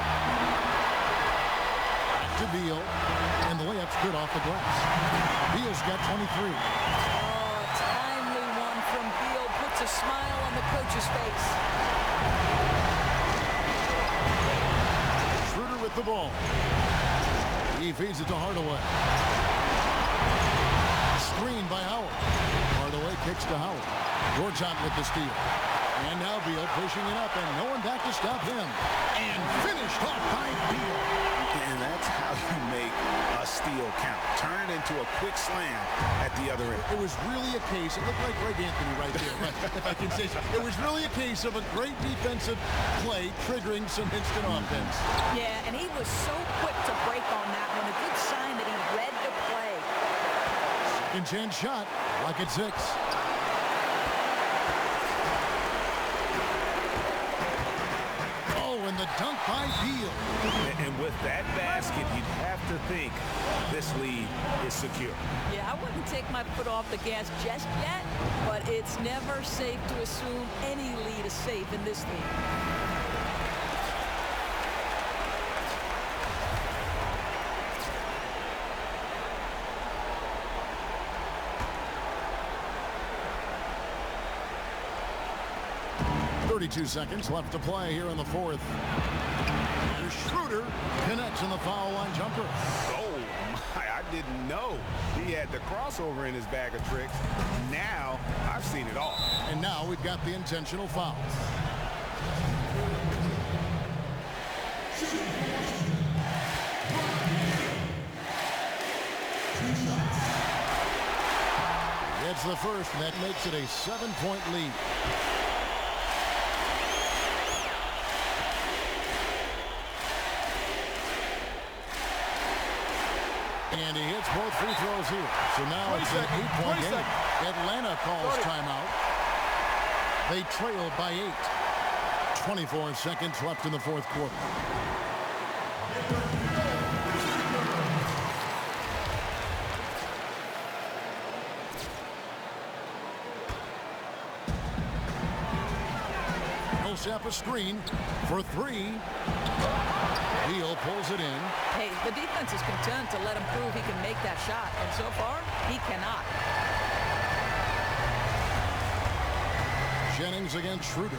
[SPEAKER 1] Back to Beal. And the layup's good off the glass. Beal's got 23.
[SPEAKER 3] Timely one from Beal. Puts a smile on the coach's face.
[SPEAKER 1] Schroeder with the ball. He feeds it to Hardaway. Screen by Howard. Hardaway kicks to Howard. Gortat with the steal. And now Beal pushing it up, and no one back to stop him. And finished off by Beal.
[SPEAKER 2] And that's how you make a steal count. Turn it into a quick slam at the other end.
[SPEAKER 1] It was really a case, it looked like Greg Anthony right there, but if I can say so. It was really a case of a great defensive play triggering some instant offense.
[SPEAKER 3] Yeah, and he was so quick to break on that one. A good sign that he read the play.
[SPEAKER 1] Second chance shot, like at 6. And the dunk by Beal.
[SPEAKER 2] And with that basket, you'd have to think this lead is secure.
[SPEAKER 3] Yeah, I wouldn't take my foot off the gas just yet, but it's never safe to assume any lead is safe in this league.
[SPEAKER 1] Seconds left to play here in the 4th. Schroeder connects in the foul line jumper.
[SPEAKER 2] Oh my, I didn't know he had the crossover in his bag of tricks. Now I've seen it all.
[SPEAKER 1] And now we've got the intentional foul. It's the first, and that makes it a 7-point lead. And he hits both free throws here. So now it's an 8-point game. Atlanta calls timeout. They trail by 8. 24 seconds left in the 4th quarter. Millsap a screen for 3. Beal pulls it in.
[SPEAKER 3] Hey, the defense is content to let him prove he can make that shot, and so far, he cannot.
[SPEAKER 1] Jennings against Schroeder.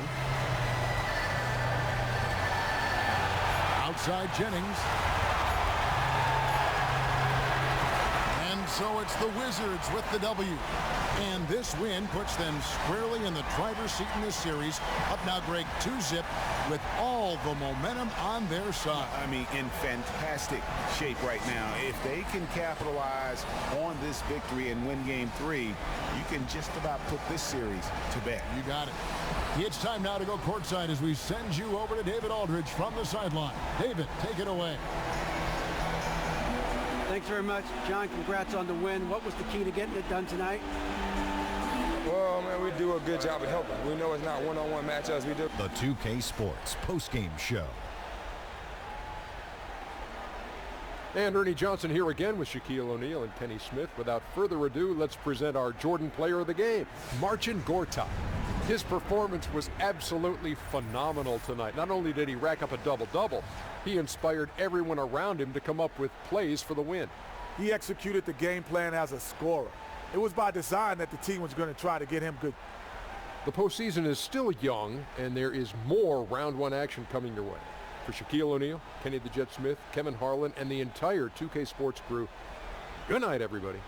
[SPEAKER 1] Outside Jennings. And so it's the Wizards with the W. And this win puts them squarely in the driver's seat in this series. Up now, Greg, 2-zip with all the momentum on their side.
[SPEAKER 2] I mean, in fantastic shape right now. If they can capitalize on this victory and win game 3, you can just about put this series to bed.
[SPEAKER 1] You got it. It's time now to go courtside as we send you over to David Aldridge from the sideline. David, take it away.
[SPEAKER 10] Thanks very much, John. Congrats on the win. What was the key to getting it done tonight?
[SPEAKER 11] Well, man, we do a good job of helping. We know it's not one-on-one matchups. We do.
[SPEAKER 7] The 2K Sports postgame show.
[SPEAKER 8] And Ernie Johnson here again with Shaquille O'Neal and Kenny Smith. Without further ado, let's present our Jordan player of the game, Marcin Gortat. His performance was absolutely phenomenal tonight. Not only did he rack up a double-double, he inspired everyone around him to come up with plays for the win.
[SPEAKER 12] He executed the game plan as a scorer. It was by design that the team was going to try to get him good.
[SPEAKER 8] The postseason is still young, and there is more round 1 action coming your way. For Shaquille O'Neal, Kenny the Jet Smith, Kevin Harlan, and the entire 2K Sports crew, good night, everybody.